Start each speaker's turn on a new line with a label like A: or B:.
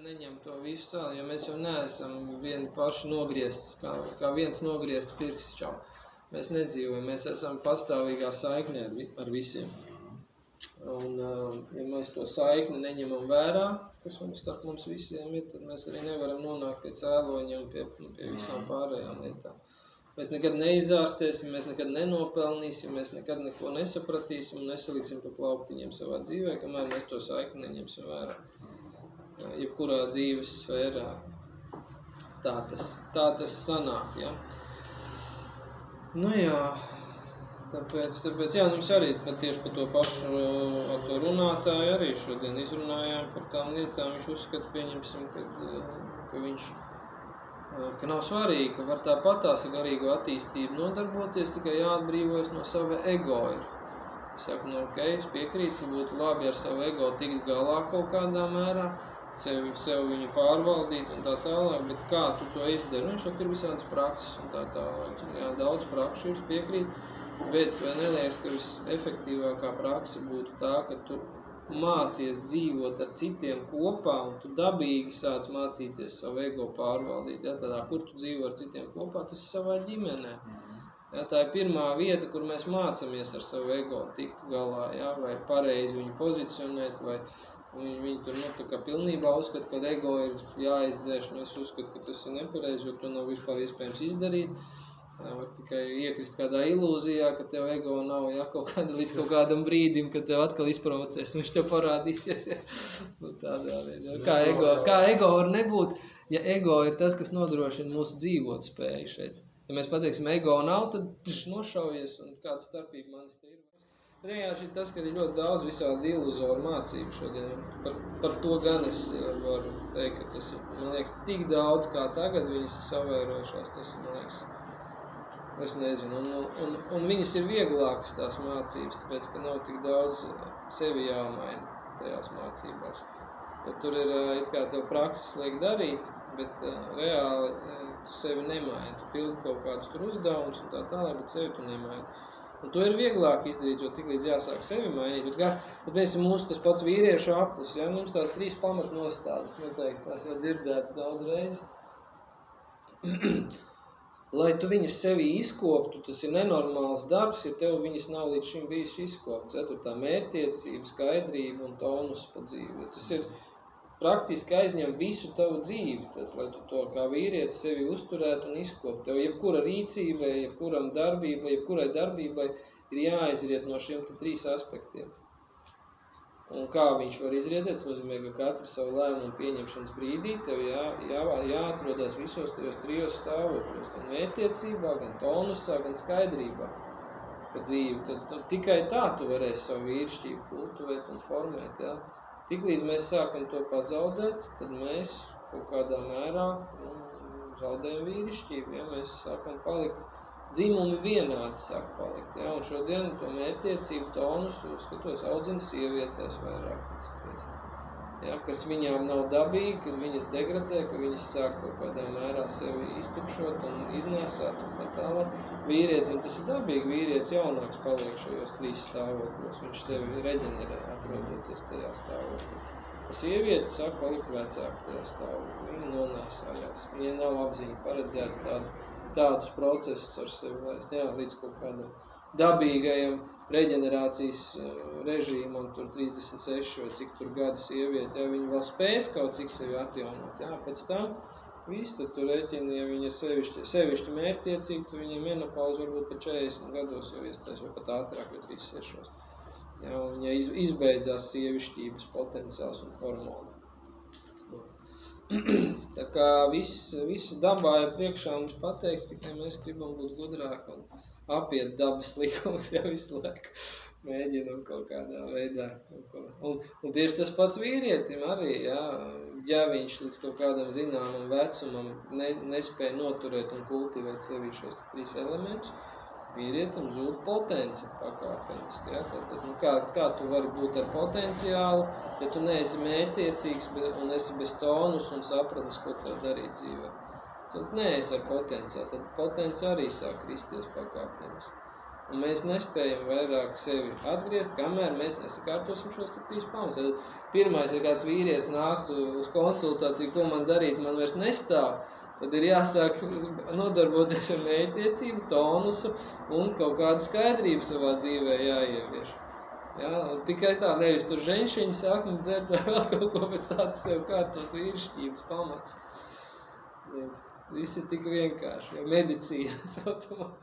A: neņem to visu cēlu, jo mēs jau neesam vieni paši nogriezts, kā viens nogriezts pirksts čau. Mēs nedzīvojam, mēs esam pastāvīgā saiknē ar visiem. Un, ja mēs to saikni neņemam vērā, kas starp mums visiem ir, tad mēs arī nevaram nonākt pie cēloņiem, pie visām pārējām lietām. Mēs nekad neizārstēsim, mēs nekad nenopelnīsim, mēs nekad neko nesapratīsim un nesaliksim pa plauktiņiem savā dzīvē, kamēr mēs to saikni neņemsim vērā. Jebkurā dzīves sfērā tā tas sanāk, ja. Nu jā, tāpēc jā, mums arī tieši par to pašu ar to runātāju arī šodien izrunājām par tām lietām. Viņš uzskata, pieņemsim, ka viņš ka nav svarīgi, ka var tāpatās ar garīgo attīstību nodarboties, tikai jāatbrīvojas no sava ego ir. Es saku, ok, es piekrītu, ka būtu labi ar savu ego tikt galā kaut kādā mērā, sev viņu pārvaldīt un tā tālāk, bet kā tu to izdari? Viņš ir visādas prakses un tā tālāk. Jā, daudz prakšu ir piekrīt, bet vai neliekas, ka visefektīvākā praksa būtu tā, ka tu mācies dzīvot ar citiem kopā un tu dabīgi sāc mācīties savu ego pārvaldīt. Ja, tādā, kur tu dzīvo ar citiem kopā, tas ir savā ģimenē. Ja, tā ir pirmā vieta, kur mēs mācamies ar savu ego tikt galā, ja, vai pareizi viņu pozicionēt, vai viņi tur tā kā pilnībā uzskata, ka ego ir jāizdzēš, un es uzskatu, ka tas ir nepareizi, jo to nav vispār iespējams izdarīt. Var tikai iekrist kādā ilūzijā, ka tev ego nav, ja, līdz kaut kādam brīdim, kad tev atkal izprovocēs, un viņš tev parādīsies, ja. Nu, tādā veidā. Kā ego var nebūt, ja ego ir tas, kas nodrošina mūsu dzīvot spēju šeit. Ja mēs pateiksim, ego nav, tad nošaujies, un kāda starpība manis te ir. Bet vienkārši ir tas, ka ir ļoti daudz visādi iluzoru mācību šodien. Par to gan es varu teikt, ka tas ir, man liekas, tik daudz, kā tagad viņas ir savērojušās, tas ir, man liekas, es nezinu, un viņas ir vieglākas tās mācības, tāpēc, ka nav tik daudz sevi jāmaina tajās mācībās. Jo tur ir, it kā tev prakses liek darīt, bet reāli tu sevi nemaini. Tu pildi kaut kādus tur uzdevumus un tā tālāk, bet sevi tu nemaini. Un to ir vieglāk izdarīt, jo tik līdz jāsāk sevi mainīt. Bet mēs mūsu tas pats vīriešu aplis, ja, mums tās 3 pamatnostādes, noteikti tās jau dzirdētas daudz reizi. Lai tu viņas sevi izkoptu, tas ir nenormāls darbs, ja tev viņas nav līdz šim bijis izkopts. Ja, tur tā mērķtiecība, skaidrība un tonus pa dzīvi. Tas ir praktiski aizņem visu tavu dzīvi, tas, lai tu to kā vīrietis sevi uzturētu un izkoptu. Tev jebkura rīcībai, jebkurai darbībai ir jāizriet no šiem 3 aspektiem. Un kā viņš var izrietēt, tas nozīmē, ka katru savu lēmumu pieņemšanas brīdī tev jāatrodās visos tajos 3 stāvokļos. Gan mērķtiecībā, gan tonusā, gan skaidrībā pa dzīvi. Tad tikai tā tu varēsi savu vīrišķību kultivēt un formēt. Ja? Tiklīdz mēs sākam to pazaudēt, tad mēs kaut kādā mērā zaudējam vīrišķību. Ja? Mēs sākam palikt dzimumi vienādi sāk palikt, ja, un šodien to mērķtiecību tonus, skatos, audzina sievietēs vairāk, ja, kas viņām nav dabīgi, kad viņas degradē, ka viņas sāk kaut kādā mērā sevi iztukšot un iznēsāt un tā tālāk. Vīrietim tas ir dabīgi, vīrietis jaunāks paliek šajos 3 stāvokļos, viņš sevi reģenerē, atrodoties tajā stāvoklī. Sieviete sāk palikt vecāk tajā stāvoklī, viņa nonēsājās, viņa nav apziņa paredzēta tādus procesus ar sevi laist, jā, līdz kaut kādam dabīgajam reģenerācijas režīmam, tur 36 vai cik tur gadi sievieti, ja viņi vēl spēs kaut cik sevi atjaunot, jā, pēc tam viss, tad tu rēķini, ja viņa sevišķi mērķtiecīgi, tad viņiem menopauze varbūt pa 40 gados jau iestājas, vai pat ātrāk, vai 36. Jā, un viņa izbeidzās sievišķības potenciāls un hormoni. Tā kā viss dabā ir priekšā mums pateikts, tikai mēs gribam būt gudrāki un apiet dabas likumus, ja visu laiku mēģinam kaut kādā veidā. Un tieši tas pats vīrietim arī, ja viņš līdz kaut kādam zināmam vecumam nespēja noturēt un kultivēt sevi šos 3 elementus, vīrietim zūd potence pakāpeniski. Ja? Tad, kā tu vari būt ar potenciālu, ja tu neesi mērķtiecīgs un esi bez tonus un sapratnes, ko tev darīt dzīvē. Tad neesi ar potenciālu, tad potence arī sāk kristies pakāpeniski. Un mēs nespējam vairāk sevi atgriezt, kamēr mēs nesakārtosim šos 3 pamatus. Pirmais, ja kāds vīrietis nāktu uz konsultāciju, ko man darīt, man vairs nestāv, tad ir jāsāk nodarboties ar mērķtiecību, tonusu un kaut kādu skaidrību savā dzīvē jāievieš. Jā, tikai tā, nevis tur ženšiņi sākam dzert vai vēl kaut ko, bet sāc sev kārtot vīrišķības pamats. Viss ir tik vienkārši, ja medicīna saucamā.